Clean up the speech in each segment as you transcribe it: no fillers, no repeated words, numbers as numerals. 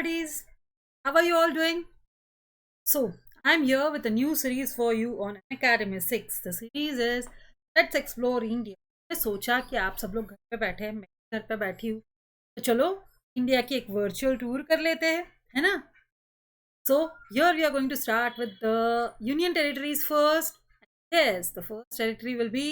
buddies. How are you all doing? So, I'm here with a new series for you on Academy 6. The series is Let's Explore India. मैं सोचा कि आप सब लोग घर पे बैठे हैं, मैं घर पे बैठी हूँ, तो चलो इंडिया की एक वर्चुअल टूर कर लेते हैं, है ना? So, here we are going to start with the Union territories first. Yes, the first territory will be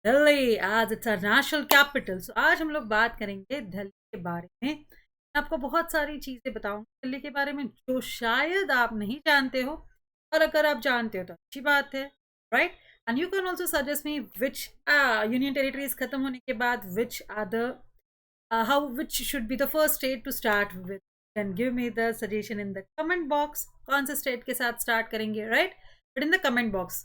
Delhi आज इट्स नेशनल कैपिटल। सो आज हम लोग बात करेंगे दिल्ली के बारे में। मैं आपको बहुत सारी चीज़ें बताऊंगी दिल्ली के बारे में जो शायद आप नहीं जानते हो, और अगर आप जानते हो तो अच्छी बात है, right? And you can also suggest me which union territories खत्म होने के बाद which are the how which should be the first state to start with. Can give me the suggestion in the comment box, कौन से state के साथ start करेंगे, right? But in the comment box,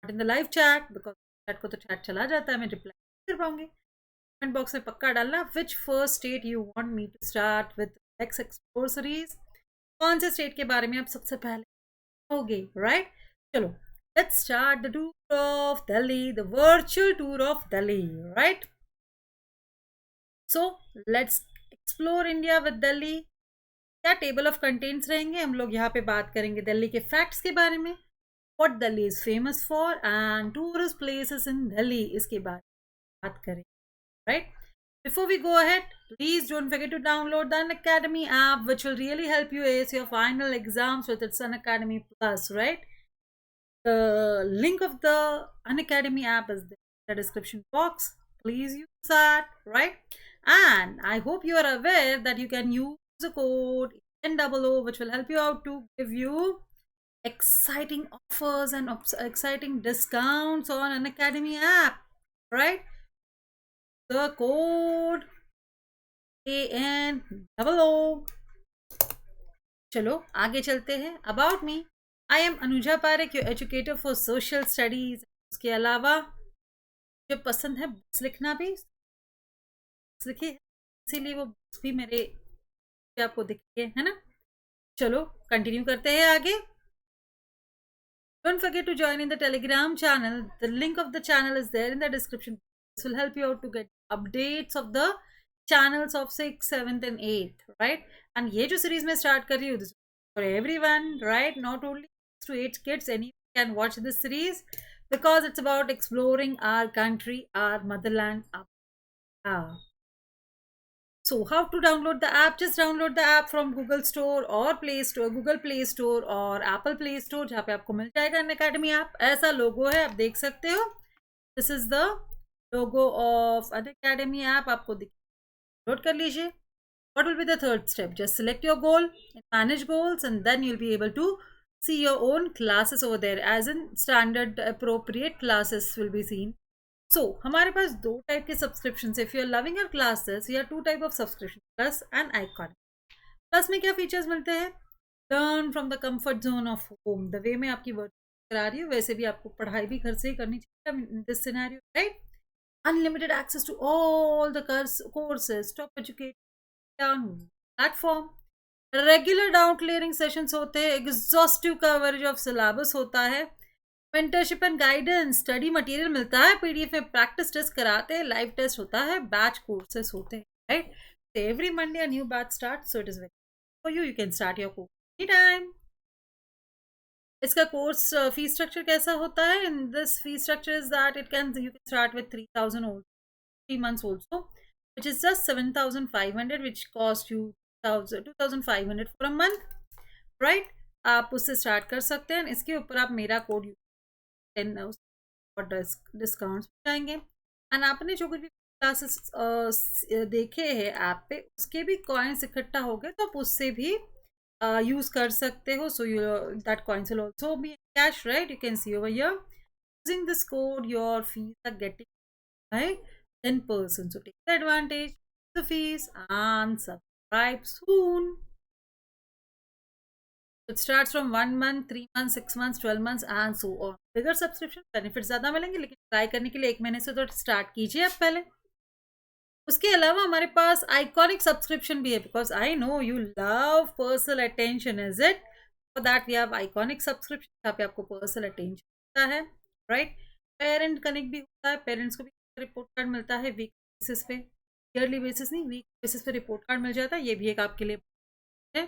not in the live chat, because chat को तो chat चला जाता है, मैं रिप्लाई नहीं कर पाऊंगी। कमेंट बॉक्स में पक्का डालना which first state you want me to start with let's explore series. कौन से स्टेट के बारे में आप सबसे पहले होगे, राइट? चलो let's start the tour of Delhi, the virtual tour of Delhi, right? So let's explore India with Delhi. क्या टेबल ऑफ कंटेंट्स रहेंगे, हम लोग यहाँ पे बात करेंगे दिल्ली के फैक्ट्स के बारे में, what Delhi is famous for and tourist places in Delhi इसके बारे में बात करें, right? Before we go ahead, please don't forget to download the Unacademy app, which will really help you ace your final exams with its Unacademy Plus, right? The link of the Unacademy app is in the description box. Please use that, right? And I hope you are aware that you can use the code NOO, which will help you out to give you exciting offers and exciting discounts on Unacademy app, right? The code ANOO. चलो आगे चलते हैं। About me, I am Anuja Parekh, your educator for social studies. उसके अलावा जो पसंद है books लिखना भी लिखी है, इसीलिए वो बुक्स भी मेरे आपको दिखे, है ना? चलो कंटिन्यू करते हैं आगे। Don't forget to join in the Telegram channel. The link of the channel is there in the description. This will help you out to get updates of the channels of 6th, 7th and 8th, right? And ये जो series मैं start कर रही हूँ, this is for everyone, right? Not only 6 to 8 kids, anyone can watch this series because it's about exploring our country, our motherland. So how to download the app? Just download the app from Google Store or Play Store, Google Play Store और Apple Play Store, जहाँ पे आपको मिल जाएगा Unacademy app. ऐसा लोगो है, आप देख सकते हो। This is the logo of Unacademy app, आपको डाउनलोड कर लीजिए। What will be the third step? Just select your goal and manage goals, and then you'll be able to see your own classes over there, as in standard appropriate classes will be seen. So हमारे पास दो type के subscription. If you are loving your classes, you are two type of subscription, plus and iconic. Plus में क्या features मिलते हैं? Learn from the comfort zone of home. The way में आपकी work करा रही हूँ वैसे भी आपको पढ़ाई भी घर से ही करनी चाहिए in this scenario, right? Unlimited access to all the courses, top education platform, regular doubt clearing sessions होते हैं, एग्जॉस्टिव कवरेज ऑफ सिलेबस होता है, mentorship and guidance, study material मिलता है पीडीएफ में, प्रैक्टिस टेस्ट कराते हैं, लाइव टेस्ट होता है, बैच कोर्सेस होते हैं, right? Every Monday a new batch start, so it is very for you, you can start your course any time. इसका कोर्स फीस स्ट्रक्चर कैसा होता है? In this fees structure is that you can start with 3000 3 months also, which is just 7500, which cost you 2500 for a month, right? आप उससे start कर सकते हैं। इसके ऊपर आप मेरा कोड 10 और डिस्काउंट्स जाएंगे। एंड आपने जो कुछ भी क्लासेस देखे हैं ऐप पे, उसके भी कॉइन्स इकट्ठा हो गए तो आप उससे भी यूज कर सकते हो। So you that coins will also be cash, right? You can see over here, using this code your fees are getting by 10%. So take the advantage of the fees and subscribe soon. It starts from 1 month, 3 months, 6 months, 12 months and so on. Bigger subscription benefits ज़्यादा मिलेंगे, लेकिन try करने के लिए 1 महीने से तो start कीजिए आप पहले। उसके अलावा हमारे पास आइकॉनिक सब्सक्रिप्शन भी है, because I know you love personal attention, is it? For that we have iconic subscription, जहाँ पे आपको पर्सनल अटेंशन मिलता है, राइट? पेरेंट कनेक्ट भी होता है, पेरेंट्स को भी रिपोर्ट कार्ड मिलता है वीक बेसिस पे, ईयरली बेसिस नहीं, वीक बेसिस पे रिपोर्ट कार्ड मिल जाता है। ये भी एक आपके लिए है।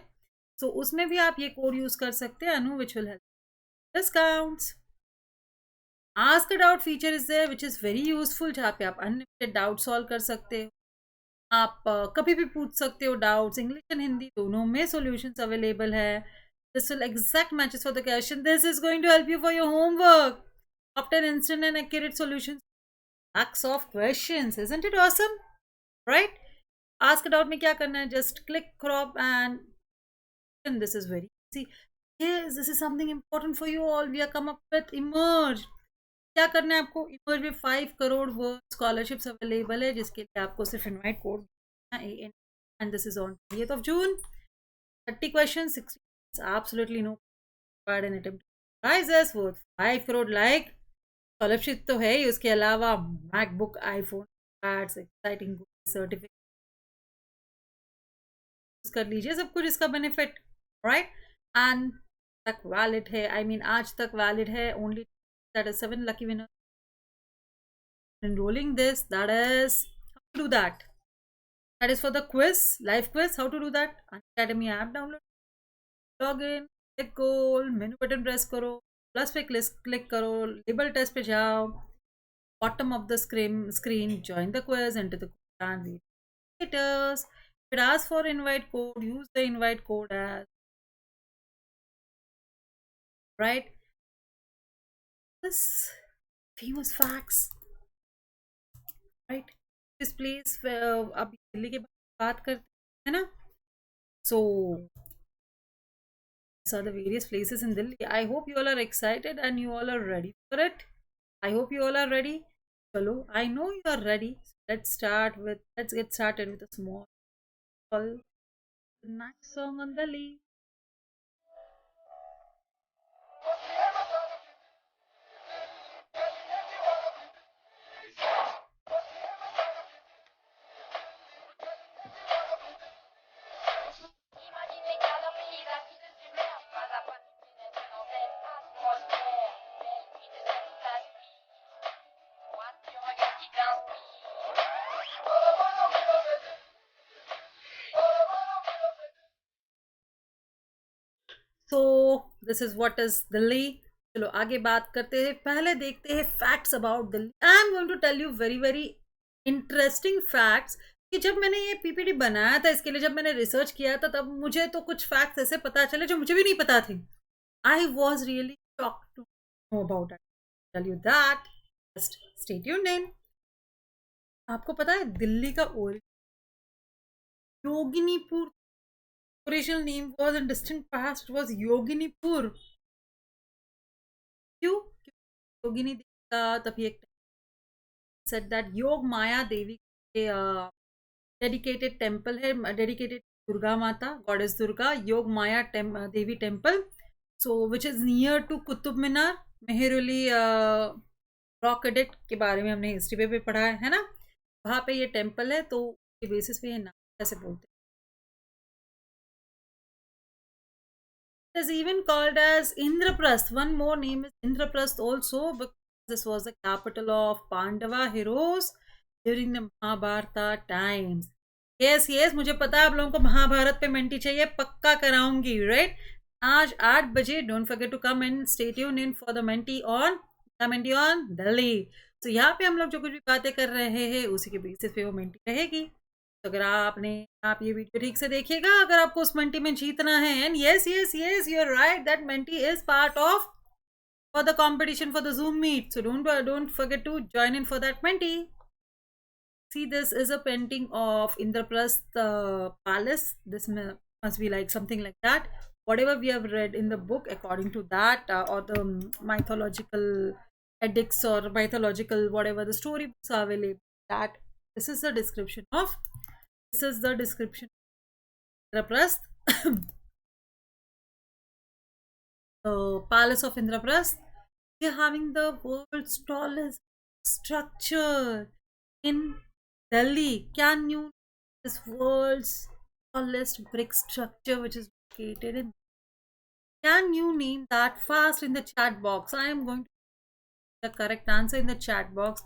सो उसमें भी आप ये कोड यूज कर सकते हैं Anu, which will help discounts. Ask a doubt feature is there which is very useful, जहाँ पे आप अनलिमिटेड डाउट सॉल्व कर सकते हो। आप कभी भी पूछ सकते हो डाउट्स, इंग्लिश एंड हिंदी दोनों में सॉल्यूशंस अवेलेबल है। This will exact matches for the question, this is going to help you for your homework, obtain instant and accurate solutions, lakhs of questions, isn't it awesome, right? Ask a doubt में क्या करना है, just click crop and this is very easy. Yes, this is something important for you all. We are come up with emerge. क्या करना है आपको, emerge में 5 crore word scholarships available है, जिसके लिए आपको सिर्फ invite code and this is on 30th of June. 30 questions, 60 absolutely no part and attempt prizes worth 5 crore, like scholarship तो है ही, उसके अलावा MacBook, iPhone, cards, exciting certificate कर लीजिए, सब कुछ इसका बेनिफिट, राइट? एंड तक वैलिड है, आई मीन आज तक वैलिड है, only that is 7 lucky winners enrolling this. That is how to do that. That is for the quiz, live quiz. How to do that? Academy app download, log in, click goal, menu button press करो, plus पे click करो, label test पे जाओ, bottom of the screen join the quiz, enter the code and read status. If it asks for invite code, use the invite code as, right? This famous facts, right? This place अभी दिल्ली के बात करते हैं ना, so these are the various places in Delhi. I hope you all are excited and you all are ready for it. I hope you all are ready. Chalo, I know you are ready. Let's get started with a small nice song on Delhi. So this is what is Delhi. चलो आगे बात करते हैं, पहले देखते हैं facts about Delhi. I am going to tell you very very interesting facts कि जब मैंने ये पीपीटी बनाया था, इसके लिए जब मैंने रिसर्च किया था, तब मुझे तो कुछ फैक्ट्स ऐसे पता चले जो मुझे भी नहीं पता थे. I was really shocked to know about it. Tell you that, just stay tuned in. आपको पता है दिल्ली का Yoginipur, original name was in distant past was Yoginipur. क्यों? योगिनी देवी का तभी एक said that Yog Maya Devi dedicated temple है, dedicated Durga Mata, goddess Durga, Yog Maya Devi temple, so which is near to Qutub Minar, Mehrauli rock edict के बारे में हमने हिस्ट्री पे पढ़ा है ना, वहाँ पे ये टेम्पल है, तो उसके बेसिस पे ये नाम ऐसे बोलते हैं. It is even called as Indraprasth. One more name is Indraprasth also, because this was the capital of Pandava heroes during the Mahabharata times. Yes, yes, मुझे पता है आप लोगों को महाभारत पे मेंटी चाहिए, पक्का कराऊंगी, राइट? आज 8 बजे. Don't forget to come and stay tuned in for the mentee on Delhi. तो यहाँ पे हम लोग जो कुछ भी बातें कर रहे हैं उसी के बेसिस पे वो मेंटी रहेगी. तो अगर आप ये वीडियो ठीक से देखिएगा, अगर आपको उस मंटी में जीतना है, and yes yes yes you are right, that मंटी is part of for the competition for the zoom meet, so don't forget to join in for that मंटी. See, this is a painting of Indraprasth palace. This must be like something like that. Whatever we have read in the book, according to that, or the mythological edicts or mythological whatever the story books are available, that this is the description of. This is the description of Indraprasth, the palace of Indraprasth. We are having the world's tallest structure in Delhi. Can you this world's tallest brick structure which is located in? Can you name that fast in the chat box? I am going to put the correct answer in the chat box.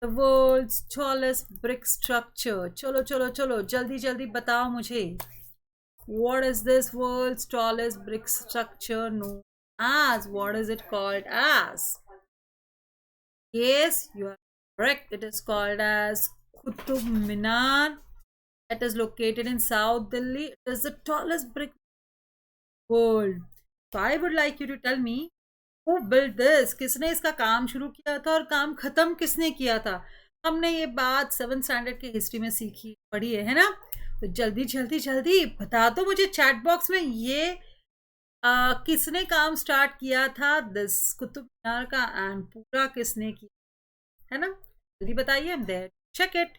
The world's tallest brick structure. चलो चलो चलो जल्दी जल्दी बताओ मुझे. What is this world's tallest brick structure known as? What is it called as? Yes, you are correct. It is called as Qutub Minar. It is located in South Delhi. It is the tallest brick world. So I would like you to tell me who built this? किसने इसका काम शुरू किया था और काम खत्म किसने किया था? हमने ये बात 7th स्टैंडर्ड की हिस्ट्री में सीखी पढ़ी है ना? तो जल्दी जल्दी जल्दी बता दो मुझे चैट बॉक्स में ये किसने काम स्टार्ट किया था दिस कुतुब मीनार का एंड पूरा किसने किया है ना? जल्दी बताइए, हम देयर चेक इट।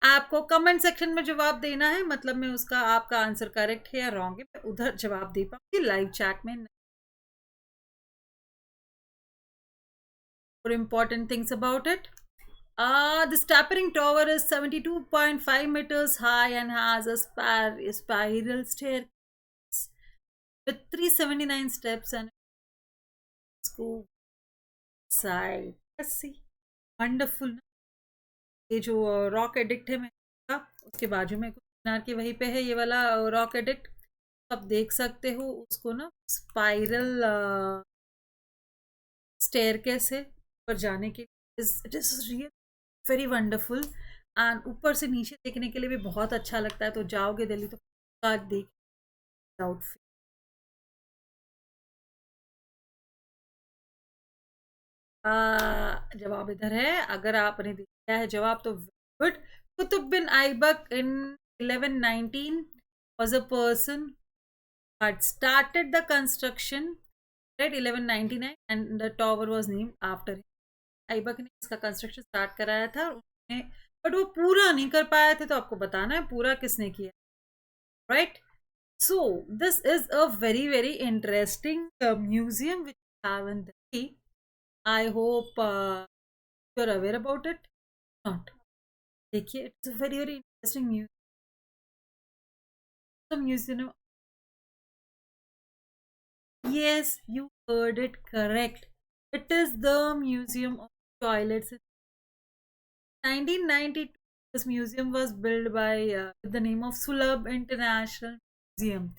आपको कमेंट सेक्शन में जवाब देना है, मतलब में उसका आपका आंसर करेक्ट है या रॉन्ग है, मैं उधर जवाब दे पाऊंगी, लाइव चैट में। For important things about it. The Stappering Tower is 72.5 meters high and has a spiral staircase with 379 steps and go side. Let's see. Wonderful. ये जो रॉक एडिक्ट है मेरा, उसके बाजू में कुछ मीनार के वहीं पे है ये वाला रॉक एडिक्ट, आप देख सकते हो उसको ना, स्पाइरल स्टेयरकेस है ऊपर जाने के लिए। It is real very wonderful and ऊपर से नीचे देखने के लिए भी बहुत अच्छा लगता है। तो जाओगे दिल्ली तो देख आउटफिट। जवाब इधर है, अगर आपने दिया है जवाब तो good. Qutub bin Aibak in 1119 was a person had started the construction, right? 1199 and the tower was named after him. Aibak ने इसका कंस्ट्रक्शन स्टार्ट कराया था उन्होंने, बट वो पूरा नहीं कर पाए थे, तो आपको बताना है पूरा किसने किया, right? So this is a very very interesting museum which have in Delhi. I hope you're aware about it. Not. देखिए, it's a very very interesting museum. Yes, you heard it correct. It is the Museum of Toilets. In 1992, this museum was built by with the name of Sulabh International Museum.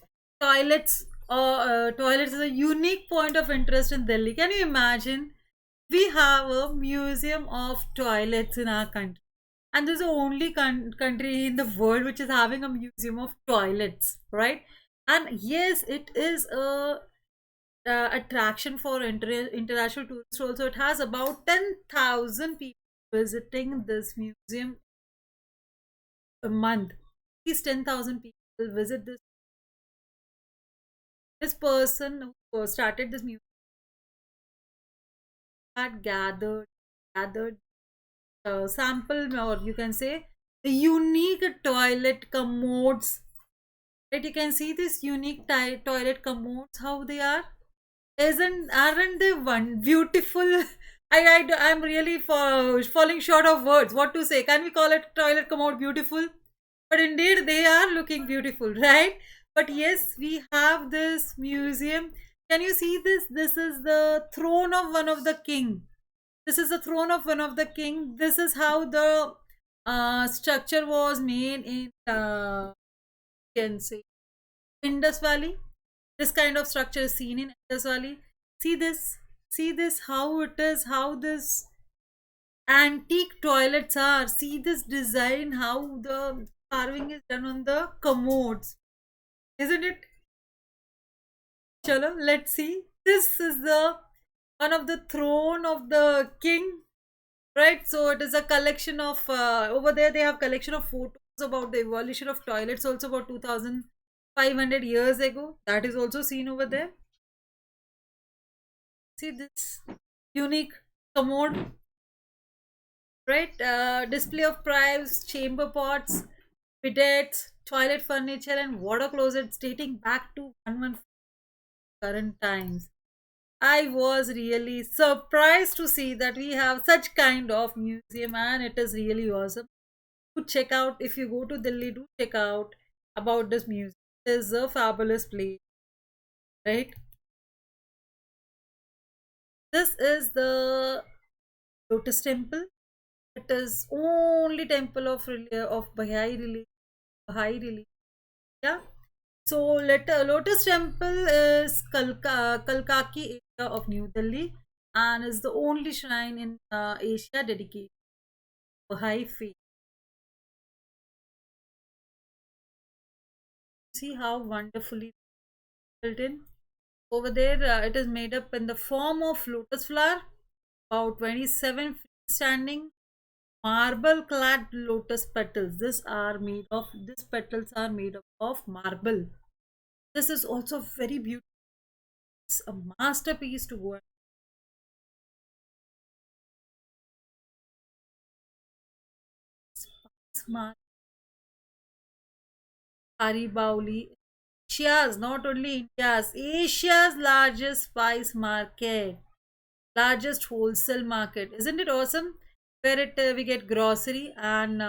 Toilets is a unique point of interest in Delhi. Can you imagine? We have a museum of toilets in our country, and this is the only country in the world which is having a museum of toilets, right? And yes, it is a attraction for international tourists also. It has about 10,000 people visiting this museum a month. At least 10,000 people visit this person who started this museum had gathered sample, or you can say the unique toilet commodes, right? You can see this unique toilet commodes, how they are. Aren't they one beautiful? I'm really falling short of words what to say. Can we call it toilet commode beautiful? But indeed they are looking beautiful, right? But yes, we have this museum. Can you see this? This is the throne of one of the king. This is the throne of one of the king. This is how the structure was made in can say Indus Valley. This kind of structure is seen in Indus Valley. See this. See this, how it is, how this antique toilets are. See this design, how the carving is done on the commodes. Isn't it? Chalo, let's see. This is the one of the throne of the king, right? So it is a collection of over there they have collection of photos about the evolution of toilets also about 2500 years ago. That is also seen over there. See this unique commode, right? Display of pipes, chamber pots, bidets, toilet furniture, and water closets dating back to 114 current times. I was really surprised to see that we have such kind of museum, and it is really awesome. To check out, if you go to Delhi, do check out about this museum. It is a fabulous place, right? This is the Lotus Temple. It is only temple of Baha'i religion. Yeah. So Lotus Temple is Kalkaki area of New Delhi and is the only shrine in Asia dedicated to high faith. See how wonderfully built in. Over there, it is made up in the form of lotus flower, about 27 feet standing, marble clad lotus petals. These petals are made up of marble. This is also very beautiful. It's a masterpiece to go and smart. Haribauli, Asia's, not only India's, Asia's largest spice market, largest wholesale market. Isn't it awesome? Where we get grocery and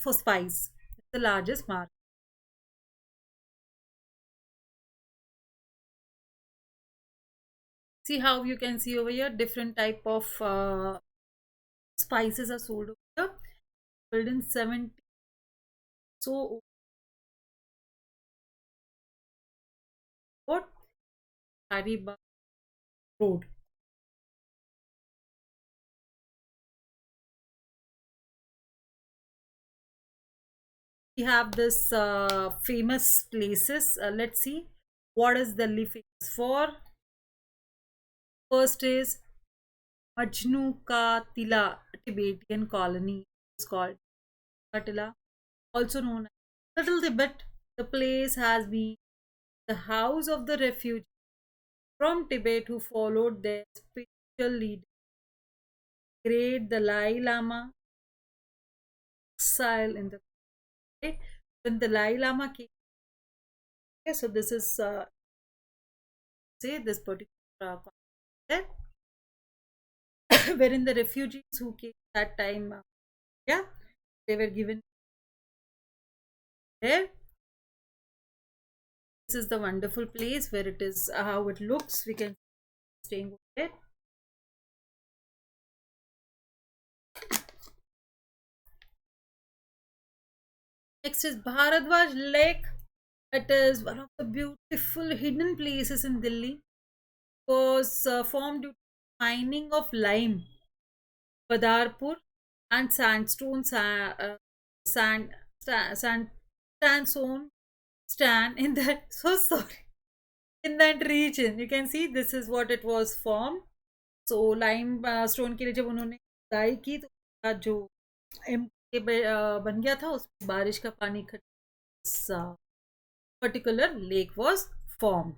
for spice. It's the largest market. See how you can see over here different type of spices are sold over here. Built in 70. So what? Hariba Road. We have this famous places. Let's see what is Delhi famous for. First is Majnu Ka Tila, Tibetan colony. It's called Katila, also known as Little Tibet. The place has been the house of the refugees from Tibet who followed their spiritual leader, great Dalai Lama, exile in the right? When the Dalai Lama came. Okay, so this is say this particular concept wherein the refugees who came that time, yeah, they were given there. This is the wonderful place where it is how it looks. We can staying over there. Next is Bharadwaj Lake. It is one of the beautiful hidden places in Delhi. It was formed due to mining of lime, Badarpur, and sand, sandstone stand in that. So sorry, in that region. You can see this is what it was formed. So lime stone के लिए जब उन्होंने खुदाई की तो उसका जो बन गया था उसमें बारिश का पानी इकट्ठा particular lake was form.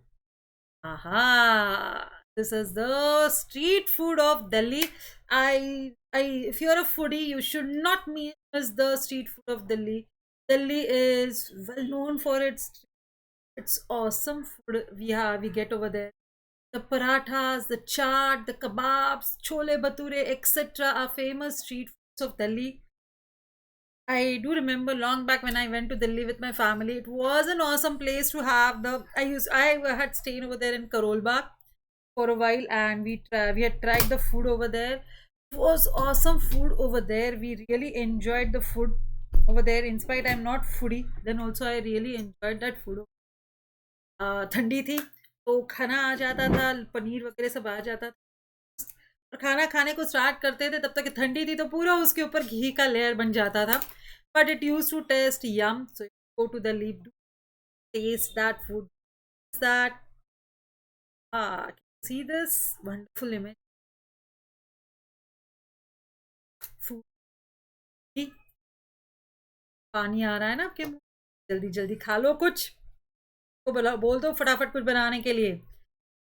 Aha! This is the street food of Delhi. If you're a foodie, you should not miss the street food of Delhi. Delhi is well known for its awesome food we get over there. The parathas, the chaat, the kebabs, chole bhature, etc. are famous street foods of Delhi. I do remember long back when I went to Delhi with my family. It was an awesome place to have the. I had stayed over there in Karol Bagh for a while, and we had tried the food over there. It was awesome food over there. We really enjoyed the food over there. In spite I'm not foodie, then also I really enjoyed that food. ठंडी थी तो खाना आ जाता था, पनीर वगैरह सब आ जाता था और खाना खाने को स्टार्ट करते थे तब तक ठंडी थी तो पूरा उसके ऊपर घी का लेयर बन जाता था. But it used to taste yum. So if you go to the leaf, do taste that food. That can you see this wonderful image? Food. पानी आ रहा है ना आपके मुंह. जल्दी जल्दी खा लो कुछ. तो बोल दो फटाफट कुछ बनाने के लिए.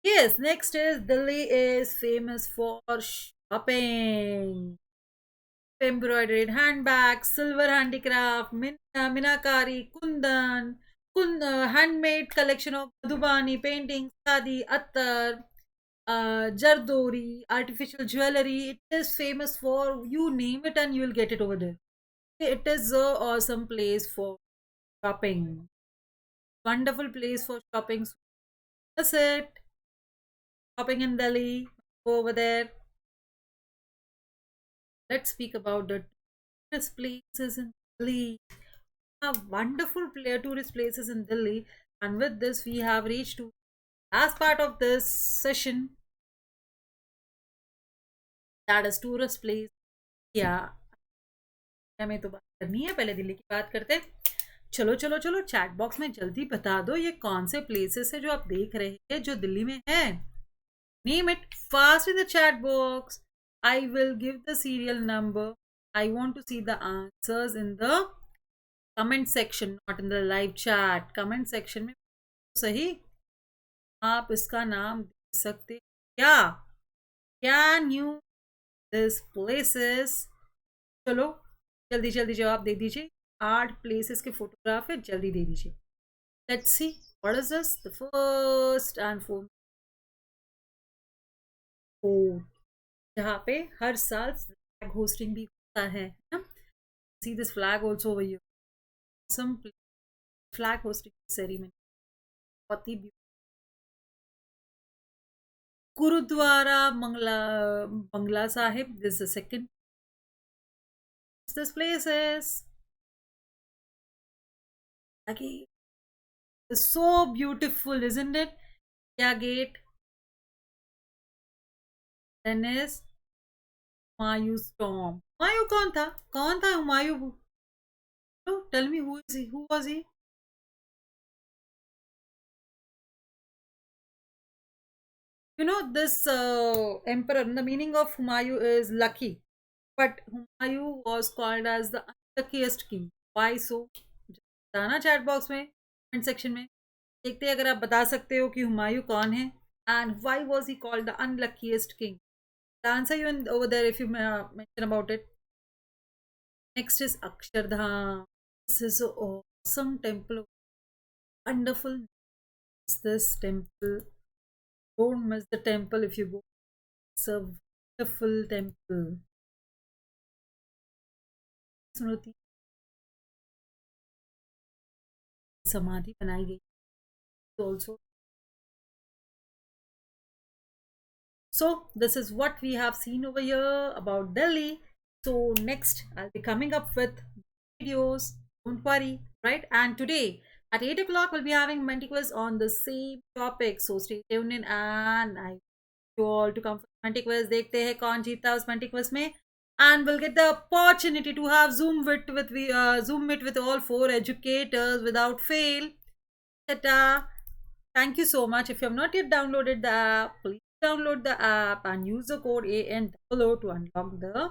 Yes, next is Delhi is famous for shopping. Embroidered handbags, silver handicraft, minakari, handmade collection of Madhubani paintings, khadi, attar, jardori, artificial jewelry. It is famous for you name it and you will get it over there. It is a awesome place for shopping. Wonderful place for shopping. That's it. Shopping in Delhi. Go over there. Let's speak about the tourist places in Delhi. wonderful tourist places in Delhi. And with this, we have reached to last part of this session, that is tourist place. Yeah, हमें तो बात करनी है, पहले दिल्ली की बात करते हैं। चलो चलो चलो, चैट बॉक्स में जल्दी बता दो ये कौन से प्लेसेस है जो आप देख रहे हैं जो दिल्ली में है। Name it fast in the chat box. I will give the serial number. I want to see the answers in the comment section, not in the live chat. Comment section में सही आप इसका नाम दे सकते क्या? Can you this places? चलो जल्दी जल्दी जवाब दे दीजिए। 8 प्लेसेस के फोटोग्राफ है, जल्दी दे दीजिए। Let's see what is this. The first and जहाँ पे हर साल फ्लैग होस्टिंग भी होता है ना। See this flag also over here, some flag hoisting ceremony, बहुत ही Gurudwara Bangla Sahib, this the second this place is again so beautiful, isn't it? Yeah, gate. Then is Humayun's tomb. Humayun कौन था? कौन था Humayun? No, tell me who is he? Who was he? You know this emperor. The meaning of Humayun is lucky, but Humayun was called as the unluckiest king. Why so? बताना chat box में, comment section में। देखते हैं अगर आप बता सकते हो कि हुमायूं कौन है and why was he called the unluckiest king. The answer you over there if you mention about it. Next is Akshardham. This is an awesome temple. Wonderful is this temple. Don't miss the temple if you go. It's a wonderful temple. स्मृति समाधि बनाई गई also. So this is what we have seen over here about Delhi. So next I'll be coming up with videos, don't worry, right? And today at 8 o'clock we'll be having Mentiquiz on the same topic, so stay tuned in and I want you all to come for Mentiquiz. देखते हैं कौन जीता उस Mentiquiz में, and we'll get the opportunity to have Zoom meet with all 4 educators without fail. Ta-ta. Thank you so much. If you have not yet downloaded the app, please download the app and use the code ANOO to unlock the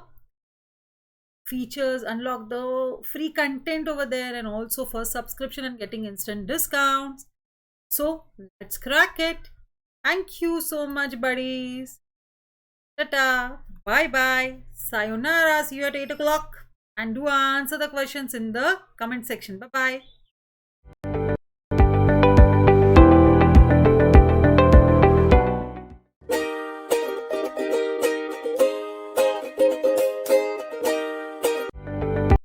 features, unlock the free content over there, and also for subscription and getting instant discounts. So let's crack it. Thank you so much, buddies. Tata. Bye bye. Sayonara. See you at 8 o'clock. And do answer the questions in the comment section. Bye bye.